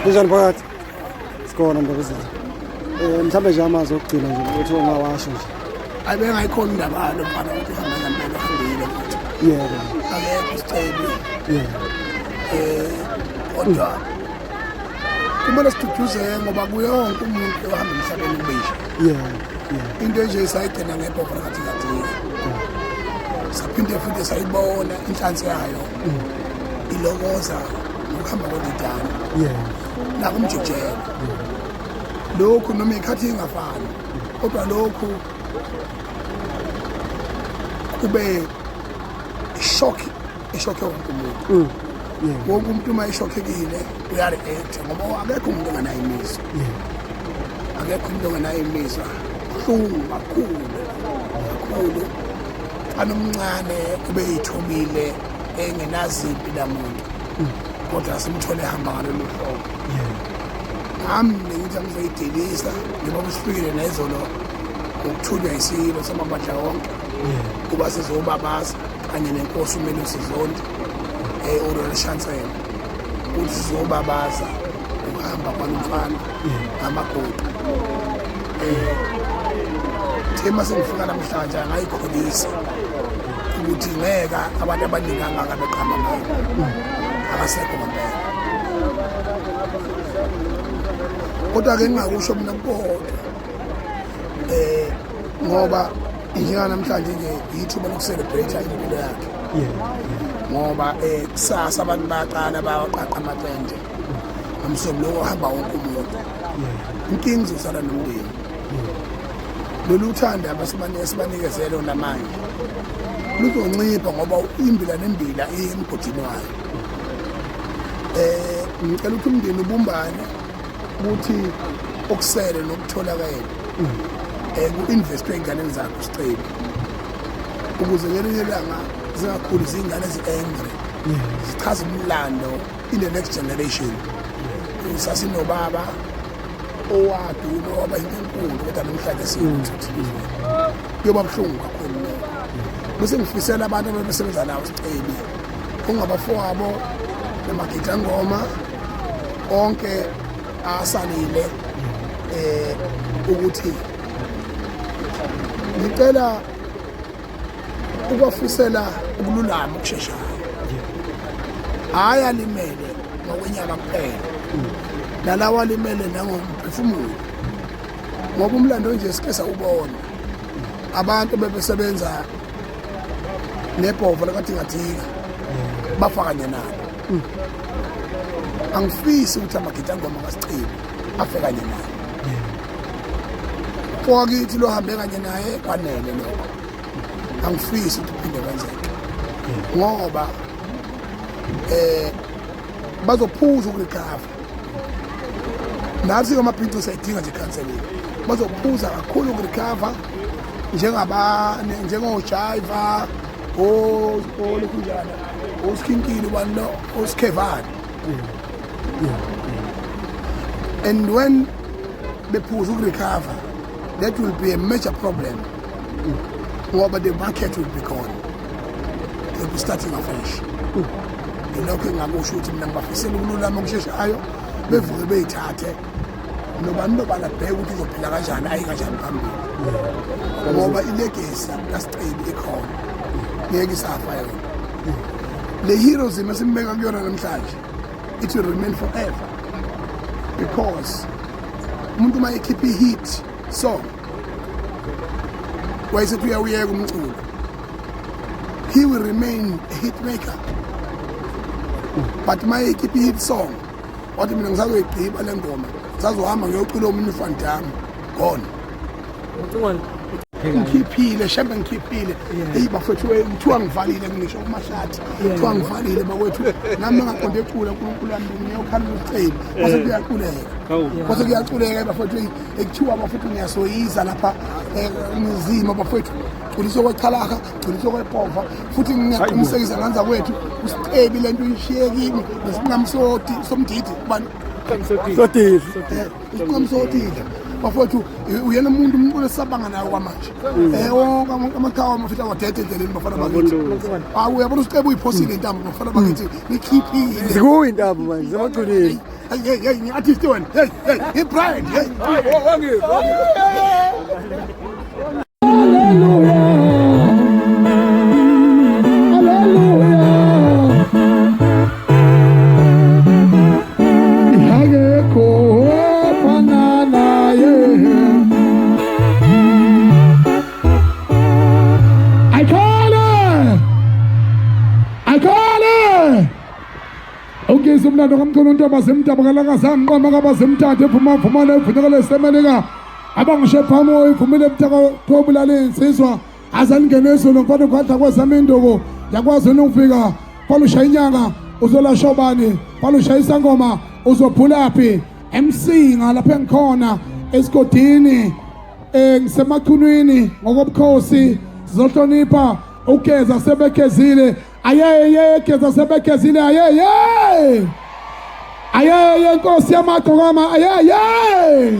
Kunjani phakathi? Sikhona ndabezitha. Mhlambe nje amazwi okugcina nje ukuthi ungawasho nje. Ayibengayikhona indaba lo mfana ukuthi uhamba ngempela uhambile futhi. Yebo. Akekho isiceli. Yebo. Kodwa kumele siduduzeke ngoba kuye wonke umuntu ohamba emhlabeni ubisha. Yebo. Into nje sayigcina ngebhovu kathi saphinde futhi sayibona inhlansi yayo ilokoza ukuhamba kwedidana. Yebo. La kumjijela lokhu noma ikhathi ingafani kodwa lokhu kube shock wonke umuntu. Wonke umuntu uma eshockekile uyareact ngoba akekho umuntu onganayo imizwa. Akekho umuntu onganayo imizwa. Buhlungu kakhulu anomncane kube yithomile engenazimpi lamuntu kodwa simthole ehamba ngalolu hlobo. Nami ngithi angizoyidelisa njengoba sifikile nezolo ukuthunywa isilo samabandla wonke kuba sizobabaza kanye nenkosi uMelusi Zondi Orwell Chancellor ukuthi sizobabaza ukuhamba kwalomfana ngamagoqo. Thema sengifika namhlanje ngayikholisa ukuthi ngeke abantu abaningi angaka beqhama ngayo akasekho ngempela. Kodwa ke ngingakusho mina kodwa ngoba njenga namhlanje nje yithuba lokucelebrate impilo yakhe. Ngoba kusasa abantu bayaqala bayaqaqa amapende ngomsomo lo ohamba wonke umuntu. Inkingi izosala nomndeni. Lolu thanda abasibanikezele namanje luzoncipha ngoba imbila nembila emgodini wayo. Ngicela ukuthi umndeni ubumbane ukuthi okusele nokutholakala ku-investwe ey'nganeni zakho siceli ukuze ngelinye ilanga zingakhuli ziy'ngane ezi-angry zichaze umlando in the next generation. Sasinobaba owaduma waba into enkulu kodwa namhlanje siyothuthukile kuyoba buhlungu kakhulu bese ngifisela abantu ababesebenza nawo siceli ongabafowabo namagitangoma onke asalile ukuthi ngicela ukwafisela ukululama okusheshayo. Hayi alimele ngokwenyama kuphela nalawa alimele nangomphefumulo ngoba umlando nje sike sawubona abantu bebesebenza nebhovu lakaDingadinga bafa kanye nabo. Angifisi ukuthi amagitangoma kaSiceli afe kanye naye. Kwakithi lo hambe kanye naye kwanele lokho. Angifisi ukuthi kuphinde kwenzeke ngoba bazophuza ukurecover. Nathi amabhinto sayidinga nje counseling. Bazophuza kakhulu ukurecover njengoJaiva lokunjani oSkinkile walo oSkevani. And when they push to recover, that will be a major problem. But the market will be gone. They'll be starting afresh. They're looking at shooting number for selling no ayo bevuke beyithathe nobani bheka ukuthi izophila kanjani ayikajani phambili ngoba ilegacy kaSiceli ikhona ngeke isafa yona. The heroism esimbeka kuyona namhlanje it will remain forever because umuntu uma ekhipha hit song wayesethi uyawuyeka umculo, he will remain a hit maker. But uma ekhipha hit song wathi mina ngisazoyigqiba le ngoma ngisazohamba ngiyocula omunye uFantami gone ngikhiphile shembe ngikhiphile bafethu kuthiwa ngivalile ngisho kumahlathi kuthiwa ngivalile bakwethu nami ngaqonde ecula uNkulunkulu wami ngiyokhala uCeli kwase kuyaculeka bafethu ekuthiwa bafethu ngiyasoyiza lapha emizima bafethu culisa kwechalaka culisa kwepova futhi ngiyaqinisekisa nganza kwethu uSiceli lento ishiye kimi nesinqamsoti somdidi kubani Sotile. Isiqamsotile bafowethu uyena umuntu lesabanga nayo kwamanje wonke amakhawa amafitha wadede endleleni bafana bakithi uyabona usiqebe uyiphosile intambo bafana bakithi nikhiphile zikuyi intambo manje zamagcinile hey ngi-artist wena hey Brian hey umlando kamkhulu untoba zemdabakala zanqoma kabazemthathe ephuma vumana evunyakala esemeleka abangishephamo ivumile ebutaka thobulala insizwa azaningene ezolo mfana kwadla kwezama induku yakwazi ukufika kwalushaya inyanga uzolasha ubani kwalushaya isangoma uzophulaphi MC ngalapha engikhona esigodini ngisemakhunwini ngokobukhosi sizohlonipha ugeza sebekezile ayeye geza sebekezile ayeye inkosi yamagqokama ayeye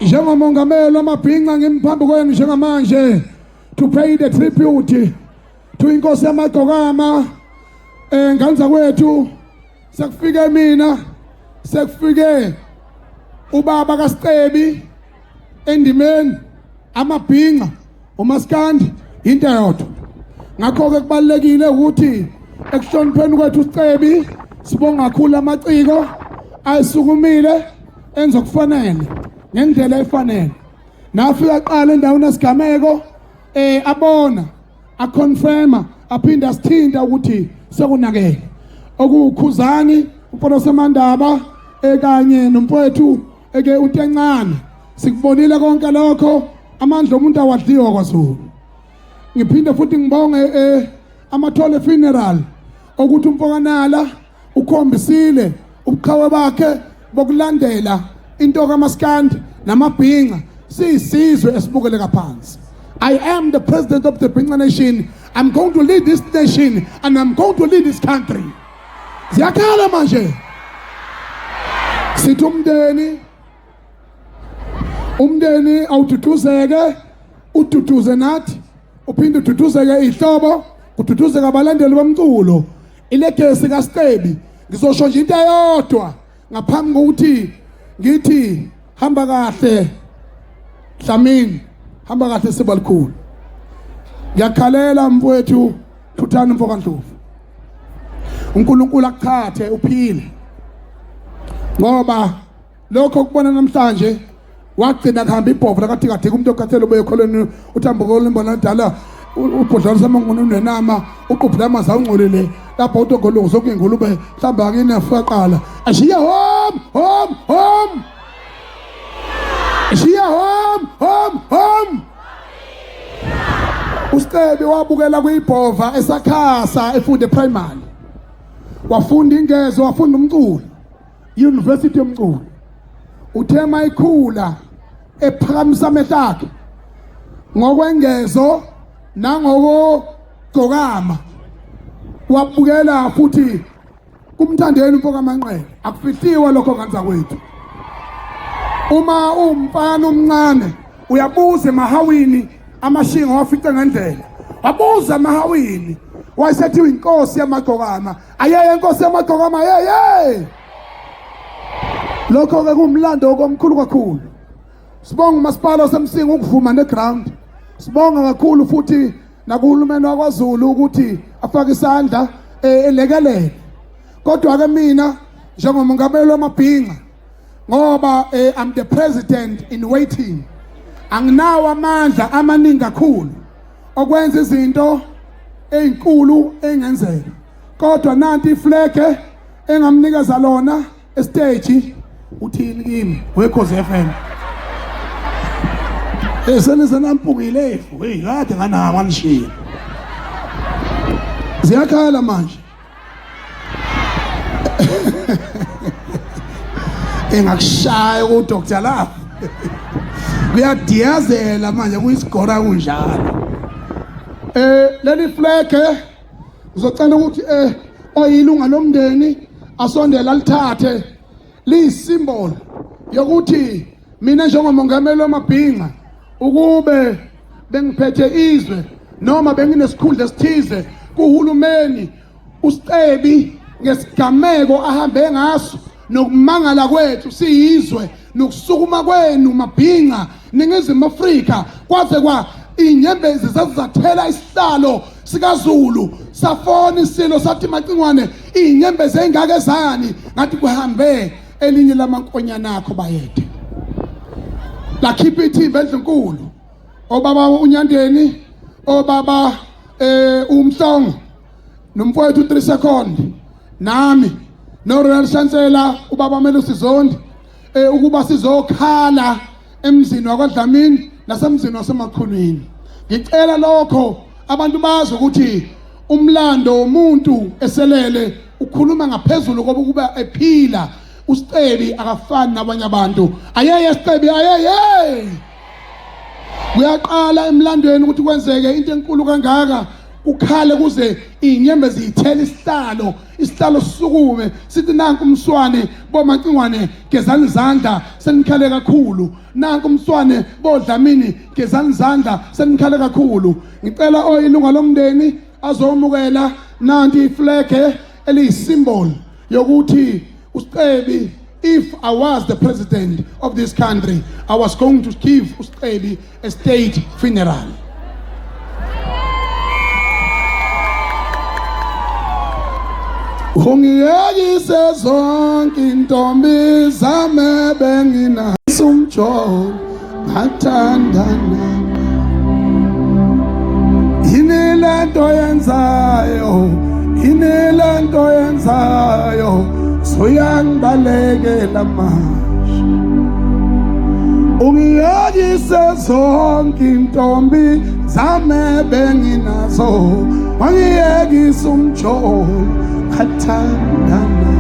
njengomongameli wamabhinqa ngimphambi kwenu njengamanje to pay the tribute to inkosi yamagqokama nganza kwethu sekufike mina sekufike ubaba kaSicebi endimeni amabhinqa uMaskandi into yodwa ngakho ke kubalekile ukuthi ekuhlonipheni kwethu uSicebi sibonga kakhulu amaciko ayisukumile enza kufanele ngendlela efanele nafika qala endaweni esigameko abona aconfirma aphinda asithinta ukuthi sekunakele okukhuzani umfana semandaba kanye nomfowethu eke uTencane sikubonile konke lokho amandla omuntu awadliwa kwaZulu ngiphinde futhi ngibonge amathole funeral ukuthi umfokanala ukhombisile ubuqhawe bakhe bokulandela into kaMaskandi namabhinqa siyisizwe esibukele kaphansi. I am the president of the Bhinqa nation. I'm going to lead this nation and I'm going to lead this country. Ziyakhala manje sithi umndeni awuthutuzeke ututuze nathi uphinde uthutuzeke ihlobo uthutuzeke abalandeli bomculo ilegesi kaSicebi ngizosho nje into eyodwa ngaphambi kokuthi ngithi hamba kahle Dlamini hamba kahle Sibalikhulu ngiyakhalela mfowethu Thuthani Mfokandlovu uNkulunkulu akuthathe uphile ngoba lokho kubona namhlanje wagcina kuhamba ibhovu lakathikathika umuntu okathela ubuye kholweni uthambukolo imbona dala ubhodlana samangunu nenama uqubhula amazi awungcolile lapho utogolo zokungulube hlamba kini afaqala ashiya home ashiya home uSicebi wabukela kuyibhova esakhasa efunde primary wafunda ingezo wafunda umculo university yomculo uthema ikhula ephakamisa amehlo akhe ngokwengezo nangokugqokama wabukela futhi kumthandeni uMfokamanqele akufihliwa lokho kanza kwethu uma umfana omncane uyabuza emahawini amashinga wafica ngendlela wabuza emahawini wayesethiwa inkosi yamagqokama ayeye inkosi yamagqokama ayeye lokho ke kumlando komkhulu kakhulu sibonga umasipala osemsinga ukuvuma neground sibonga kakhulu futhi nakuhulumeni wakwaZulu ukuthi afake isandla elekelele kodwa ke mina njengomongameli wamabhinqa ngoba I'm the president in waiting anginawo amandla amaningi kakhulu okwenza izinto ezinkulu engenzeka kodwa nanti iflege engamnikeza lona estage uthini kimi weKhosi FM esenze nampungile efu kade ngana manishiya ziyakhala manje engakushaya uDr lapha kuyadiyazela manje kuyisigora kunjalo leli fleke ngizocela ukuthi oyilunga lomndeni asondela lithathe liyisymbol yokuthi mina njengomongameli wamabhinqa ukube bengiphethe izwe noma benginesikhundla esithize kuhulumeni uStebi ngesigameko ahambe ngaso nokumangala kwethu siyizwe nokusukuma kwenu mabhinqa ningizimu Afrika kwaze kwa inyembezi zazathela isihlalo sikaZulu safona isilo sathi macingwane inyembezi engakezani ngathi kuhambe elinye lamankonyana akho bayede lakhipha ithimba endlenkulu obaba uNyandeni obaba uMhlongo nomfowethu 3 second nami no Royal Chancellor ubaba Melusi Zondi ukuba sizokhala emzini wakwaDlamini nasemzini wasemakhulwini ngicela lokho abantu bazi ukuthi umlando womuntu eselele ukhuluma ngaphezulu koba kuba ephila uStebi akafani nabanye abantu ayeye Stebi ayeye kuyaqala emlandweni ukuthi kwenzeke into enkulu kangaka ukhale kuze inyembezi ithele isihlalo sisukume sithi nanku umswane bomacingwane gezani izandla senikhale kakhulu nanku umswane boDlamini gezani izandla senikhale kakhulu ngicela oyilunga lomndeni azomukela nanti iflege eliyisymbol yokuthi uStebi if I was the president of this country I was going to give uStebi a state funeral. Ungiyekise zonke intombi zami benginaso umjola bathandana yini lento yenzayo soyangibalekela manje ungiyekise zonke intombi zami benginazo wangiyekisa umjola athandana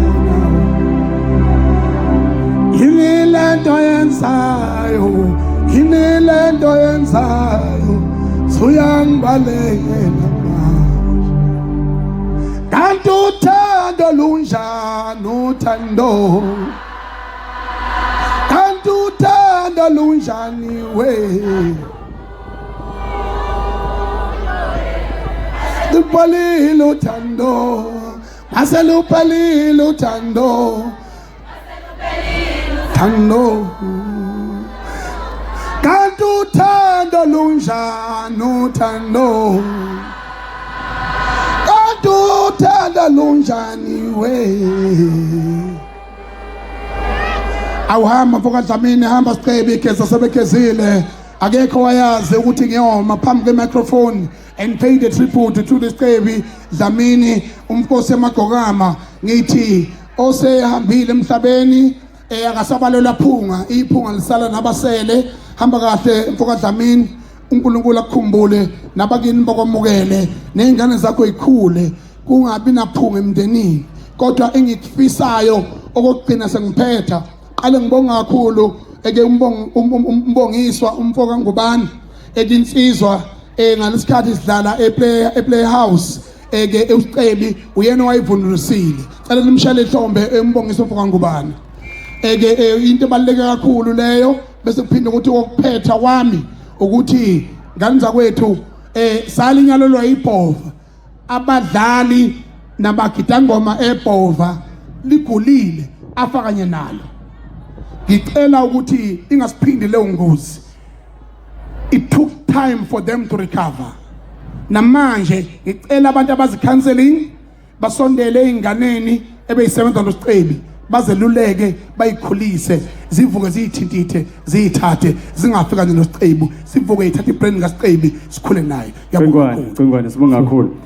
yini lento yenzayo soyangibalekela manje kanti uthando lunjani uthando kanti uthando lunjani we luphalile uthando aseluphalile uthando kanti uthando lunjani uthando kanti uthando lunjani we awuhamba mfoka Dlamini hamba Stebi igeza sebegezile akekho wayazi ukuthi ngiyoma phambi kwe-microphone and pay the tribute to the Stebi Dlamini umnkosi emagokama ngithi osehambile emhlabeni akasabalelwa phunga iphunga lisala nabasele hamba kahle mfoka Dlamini uNkulunkulu akukhumbule nabakini bakwamukele nezingane zakho ikhule kungabi naphunga emndenini kodwa engikufisayo okugcina sengiphetha qale ngibonga kakhulu eke umbongiswa umfoka Ngubane ekinsizwa ngalesikhathi sidlala ePlayhouse eke uStebi uyena wayivunulisile cela nimshale ihlombe embongiswa umfoka Ngubane eke into ebaluleke kakhulu leyo bese kuphinde ukuthi okuphetha kwami ukuthi ngani zakwethu salinyalelwa iBhova abadlali nabagidangoma eBhova ligulile afakanye nalo ngicela ukuthi ingasiphindi leyo ngozi it took time for them to recover namanje ngicela abantu abazi-counseling basondele ey'nganeni ebeyisebenza noStebi bazeluleke bayikhulise zivuke ziyithintithe ziyithathe zingafikani noStebi sivuke yithathe ibrand kaStebi sikhule nayo. Ngibonga kakhulu.